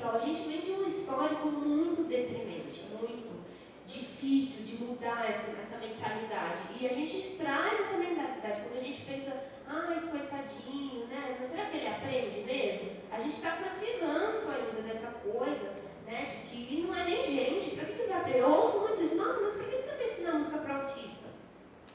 mental. A gente vem de um histórico muito deprimente, muito difícil de mudar essa mentalidade. E a gente traz essa mentalidade. Quando a gente pensa, ai, coitadinho, né? Mas será que ele aprende mesmo? A gente está com esse ranço ainda dessa coisa, né? De que não é nem gente. Para que ele vai aprender? Eu ouço muito isso. Nossa, mas por que você vai ensinar música para autista?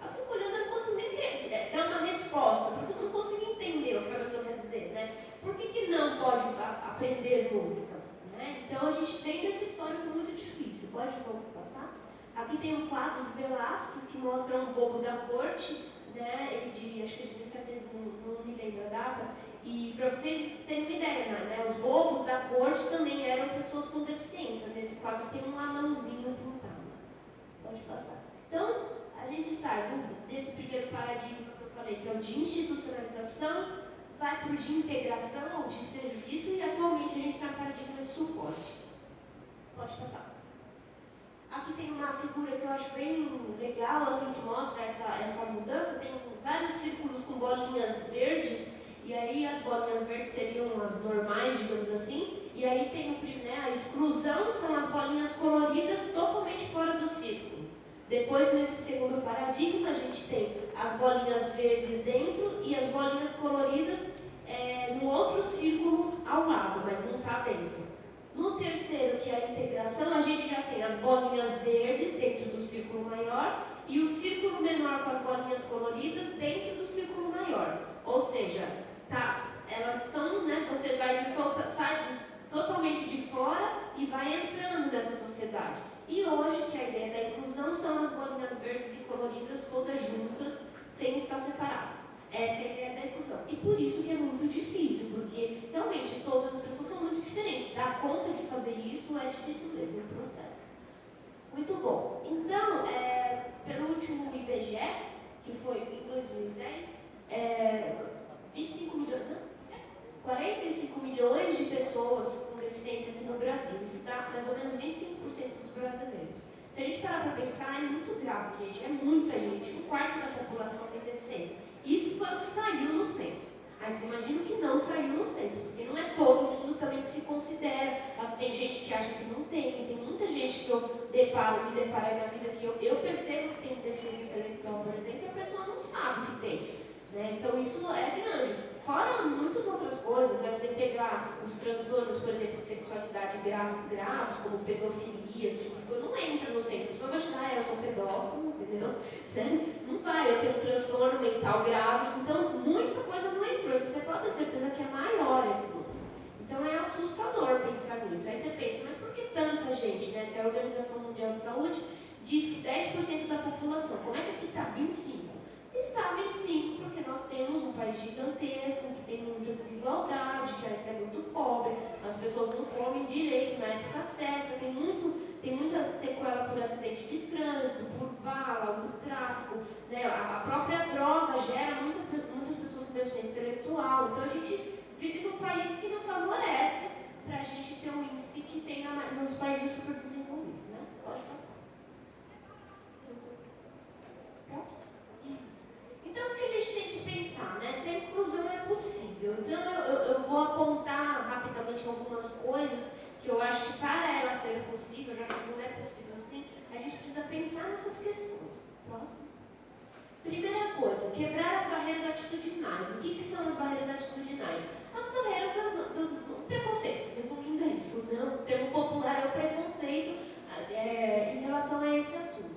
Eu fico olhando e não consigo nem dar uma resposta, porque eu não consigo entender o que a pessoa quer dizer, né? Por que não pode aprender música? Né? Então a gente vem dessa história muito difícil. Pode passar? Aqui tem um quadro de Velázquez que mostra um bobo da corte, né? Acho que ele de 1700, não me lembro a data. E para vocês terem uma ideia, né? Os bobos da corte também eram pessoas com deficiência. Nesse quadro tem um anãozinho pintado. Pode passar. Então, a gente sai desse primeiro paradigma que eu falei, que é o de institucionalização, vai para o de integração ou de serviço, e atualmente a gente está no paradigma de suporte. Pode passar. Aqui tem uma figura que eu acho bem legal, assim, que mostra essa mudança. Tem vários círculos com bolinhas verdes, e aí as bolinhas verdes seriam as normais, digamos assim, e aí tem, né, a exclusão, são as bolinhas coloridas totalmente fora do círculo. Depois, nesse segundo paradigma, a gente tem as bolinhas verdes dentro e as bolinhas coloridas no outro círculo ao lado, mas não está dentro. No terceiro, que é a integração, a gente já tem as bolinhas verdes dentro do círculo maior e o círculo menor com as bolinhas coloridas dentro do círculo maior. Ou seja, elas estão, né, você sai totalmente de fora e vai entrando nessa sociedade. E hoje, que a ideia da inclusão são as bolinhas verdes e coloridas todas juntas, sem estar separadas. Essa é a ideia da inclusão. E por isso que é muito difícil, porque realmente todas as pessoas são muito diferentes. Dar conta de fazer isso é difícil mesmo no processo. Muito bom. Então, pelo último IBGE, que foi em 2010, 25 milhões, né? 45 milhões de pessoas com deficiência aqui no Brasil. Isso dá mais ou menos 25% dos brasileiros. Se a gente parar para pensar, é muito grave, gente. É muita gente. Um quarto da população tem deficiência. Isso foi o que saiu no censo. Mas você imagina que não saiu no censo, porque não é todo mundo também que se considera. Tem gente que acha que não tem muita gente que eu me deparo na vida que eu percebo que tem deficiência intelectual, por exemplo, e a pessoa não sabe que tem. Né? Então isso é grande. Fora muitas outras coisas, né? Você pegar os transtornos, por exemplo, de sexualidade graves, como pedofilia, esse tipo de coisa, não entra no centro. Não vai imaginar, eu sou pedófilo, entendeu? Não vai, eu tenho um transtorno mental grave, então muita coisa não entrou. Você pode ter certeza que é maior esse grupo. Então é assustador pensar nisso. Aí você pensa, mas por que tanta gente, né? Se a Organização Mundial de Saúde diz que 10% da população, como é que aqui está 25%? Está 25% porque nós temos um país gigantesco, que tem muita desigualdade, que é muito pobre, as pessoas não comem direito na época certa, tem muita sequela por acidente de trânsito, por bala, por tráfico, né? A própria droga gera muitas pessoas com deficiência intelectual, então a gente vive num país que não favorece para a gente ter um índice que tem nos países super desenvolvidos, né? Pode passar. Então, o que a gente tem que pensar, né? Se a inclusão é possível. Então, eu vou apontar rapidamente algumas coisas que eu acho que para ela ser possível, já que não é possível assim, a gente precisa pensar nessas questões. Próximo. Primeira coisa, quebrar as barreiras atitudinais. O que são as barreiras atitudinais? As barreiras do preconceito. Resumindo isso, né? O termo popular é o preconceito em relação a esse assunto.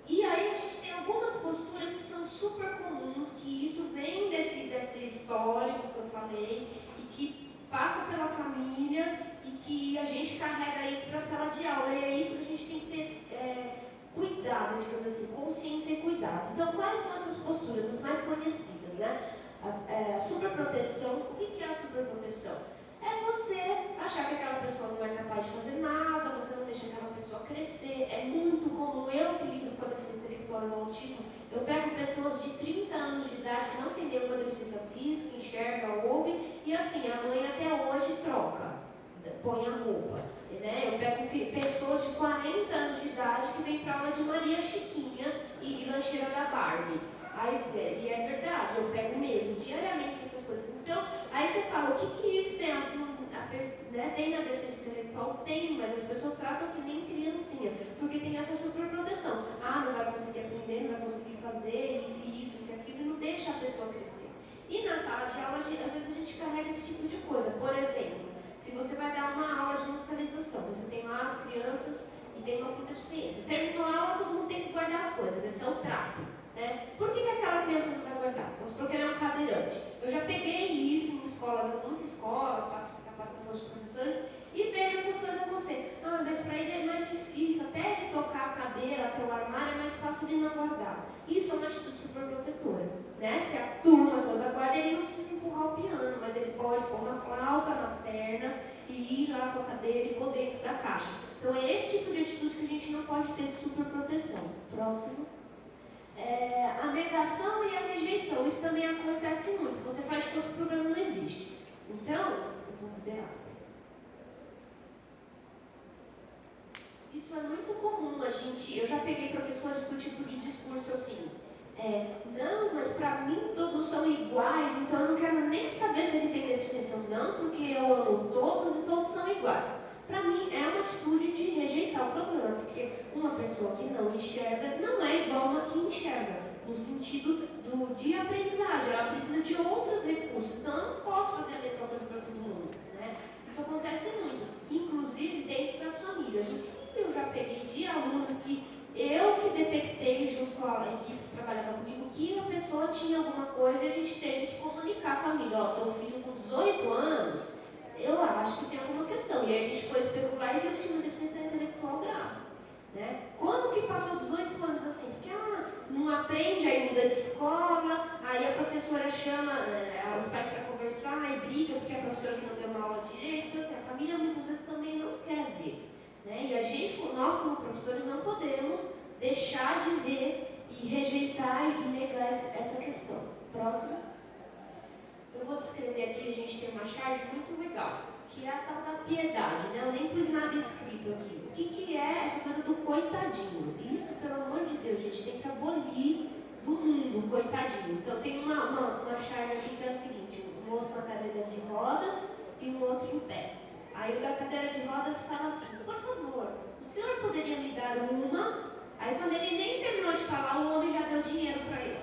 E aí a gente tem algumas posturas que são super comuns, que isso vem desse histórico que eu falei, e que passa pela família, e que a gente carrega isso para a sala de aula. E é isso que a gente tem que ter cuidado, digamos assim, consciência e cuidado. Então, quais são essas posturas, as mais conhecidas, né? A superproteção. O que é a superproteção? É você achar que aquela pessoa não é capaz de fazer nada, você não deixa aquela pessoa crescer. É muito comum, eu que lido com a deficiência intelectual e o autismo, eu pego pessoas de 30 anos de idade que não têm nenhuma deficiência física, enxerga, ouve, e assim, a mãe até hoje troca, põe a roupa. Né? Eu pego pessoas de 40 anos de idade que vêm para aula de Maria Chiquinha e lancheira da Barbie. E é verdade, eu pego mesmo, diariamente essas coisas. Então, aí você fala, o que isso tem a né? Tem na deficiência intelectual? Tem, mas as pessoas tratam que nem criancinha, porque tem essa superproteção. Ah, não vai conseguir aprender, não vai conseguir fazer, isso, isso e aquilo, e não deixa a pessoa crescer. E na sala de aula, às vezes a gente carrega esse tipo de coisa. Por exemplo, se você vai dar uma aula de musicalização, você tem lá as crianças e tem uma com deficiência. Terminou a aula, todo mundo tem que guardar as coisas, esse é o trato. Né? Por que aquela criança não vai guardar? Porque ele é um cadeirante. Eu já peguei isso em escolas, muitas escolas, faço capacitação de professores, e vejo essas coisas acontecer. Ah, mas para ele é mais difícil, até ele tocar a cadeira, até o armário, é mais fácil de não guardar. Isso é uma atitude superprotetora. Né? Se a turma toda guarda, ele não precisa empurrar o piano, mas ele pode pôr uma flauta na perna e ir lá com a cadeira e pôr dentro da caixa. Então é esse tipo de atitude que a gente não pode ter de superproteção. Próximo. A negação e a rejeição. Isso também acontece muito. Você faz de conta que o problema não existe. Então, eu vou beber água. Isso é muito comum, eu já peguei professores com tipo de discurso assim, não, mas para mim todos são iguais, então eu não quero nem saber se ele tem deficiência ou não, porque eu amo todos e todos são iguais. Para mim é uma atitude de rejeitar o problema, porque uma pessoa que não enxerga não é igual a uma que enxerga, no sentido de aprendizagem, ela precisa de outros recursos, então eu não posso fazer a mesma coisa para todo mundo. Né? Isso acontece muito, inclusive dentro das famílias. Eu já peguei de alunos que eu que detectei junto com a equipe que trabalhava comigo que a pessoa tinha alguma coisa e a gente teve que comunicar à família, seu filho com 18 anos, eu acho que tem alguma questão. E aí a gente foi especular e viu que tinha uma deficiência intelectual grave. Né? Como que passou 18 anos assim? Porque não aprende, aí muda de escola, aí a professora chama os pais para conversar e briga porque a professora não deu uma aula direito, então assim, a família muitas vezes também não quer ver. Né? E nós como professores não podemos deixar de ver e rejeitar e negar essa questão. Próximo. Eu vou descrever aqui, a gente tem uma charge muito legal, que é a tal da piedade. Né? Eu nem pus nada escrito aqui. O que é essa coisa do coitadinho? Isso, pelo amor de Deus, a gente tem que abolir do mundo o coitadinho. Então tem uma charge aqui que é o seguinte, um moço na cadeira de rodas e um outro em pé. Aí o da cadeira de rodas fala assim, por favor, o senhor poderia me dar uma? Aí quando ele nem terminou de falar, o homem já deu dinheiro para ele.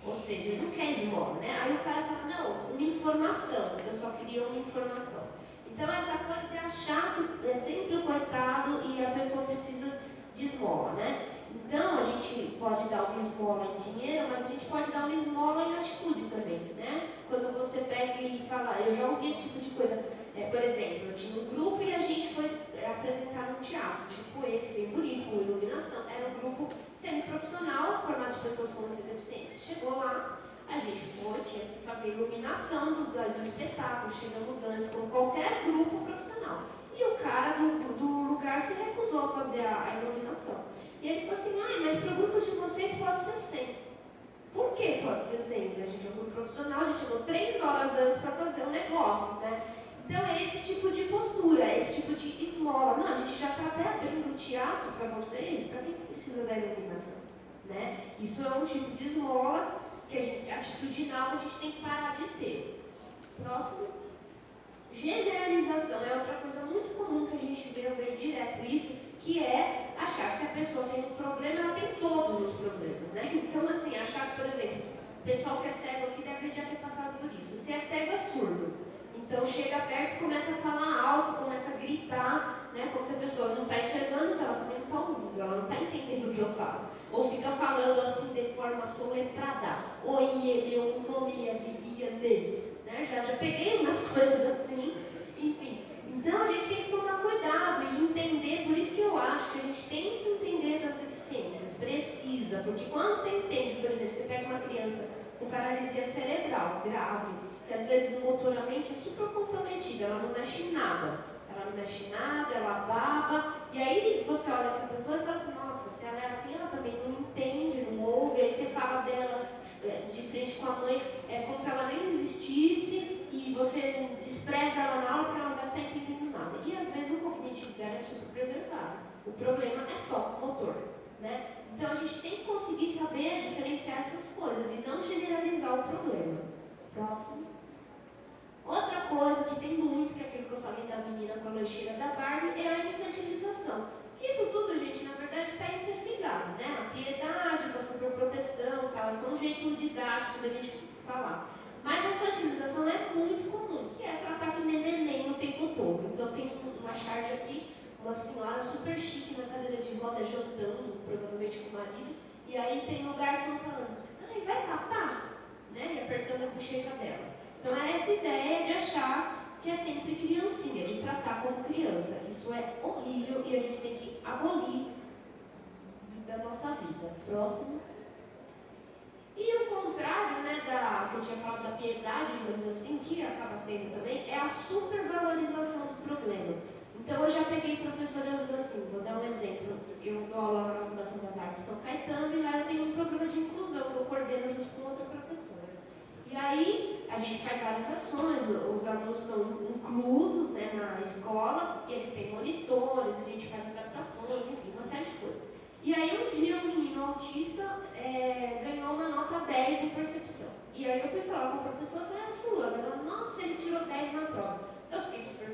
Ou seja, ele não quer esmola, né? Aí o cara fala, não, uma informação, eu só queria uma informação. Então essa coisa de achar que é sempre o coitado e a pessoa precisa de esmola, né? Então a gente pode dar uma esmola em dinheiro, mas a gente pode dar uma esmola em atitude também, né? Quando você pega e fala, eu já ouvi esse tipo de coisa. Por exemplo, eu tinha um grupo e a gente foi apresentar um teatro, tipo esse, bem bonito, com iluminação. Era um grupo semiprofissional, formado de pessoas com deficiência. Chegou lá, a gente tinha que fazer iluminação do espetáculo, chegamos antes, como qualquer grupo profissional. E o cara do lugar se recusou a fazer a iluminação. E ele falou assim, mas para o grupo de vocês pode ser 100. Por que pode ser 100? A gente é um grupo profissional, a gente chegou 3 horas antes para fazer um negócio, né? Então é esse tipo de postura, é esse tipo de esmola. Não, a gente já está até abrindo o teatro para vocês, para que precisa da iluminação? Né? Isso é um tipo de esmola que atitudinal que a gente tem que parar de ter. Próximo. Generalização é outra coisa muito comum que a gente vê, eu vejo direto isso, que é achar que se a pessoa tem um problema, ela tem todos os problemas. Né? Então, assim, achar que, por exemplo, o pessoal que é cego aqui deve já ter passado por isso. Se é cego, é surdo. Então chega perto e começa a falar alto, começa a gritar, né? Como se a pessoa não está enxergando, então ela também não está ouvindo, ela não está entendendo o que eu falo. Ou fica falando assim de forma soletrada. Oi, meu nome é Viviane. Né? Já peguei umas coisas assim, enfim. Então a gente tem que tomar cuidado e entender, por isso que eu acho que a gente tem que entender das deficiências, precisa, porque quando você entende, por exemplo, você pega uma criança com paralisia cerebral grave, que às vezes motoramente é super comprometida, ela não mexe em nada. Ela não mexe em nada, ela baba. E aí você olha essa pessoa e fala assim, nossa, se ela é assim, ela também não entende, não ouve. Aí você fala dela de frente com a mãe, é como se ela nem existisse e você despreza ela na aula porque ela não deve estar entendendo nada. E às vezes o cognitivo dela é super preservado. O problema é só o motor. Né? Então a gente tem que conseguir saber diferenciar essas coisas e não generalizar o problema. Próximo. Outra coisa que tem muito, que é aquilo que eu falei da mini super chique na cadeira de roda, jantando, provavelmente com o marido, e aí tem o garçom falando, ai, vai papar? Né? E apertando a bochecha dela. Então é essa ideia de achar que é sempre criancinha, de tratar como criança. Isso é horrível e a gente tem que abolir da nossa vida. Próximo. E o contrário, né, que eu tinha falado da piedade, digamos assim, que acaba sendo também, é a supervalorização do problema. Então eu já peguei professoras assim, vou dar um exemplo. Eu dou aula na Fundação das Artes São Caetano e lá eu tenho um programa de inclusão que eu coordeno junto com outra professora. E aí a gente faz várias ações, os alunos estão inclusos, né, na escola, e eles têm monitores, a gente faz adaptações, enfim, uma série de coisas. E aí um dia um menino autista ganhou uma nota 10 em percepção. E aí eu fui falar com a professora, fulano, ela, nossa, ele tirou 10 na prova. Eu fiquei super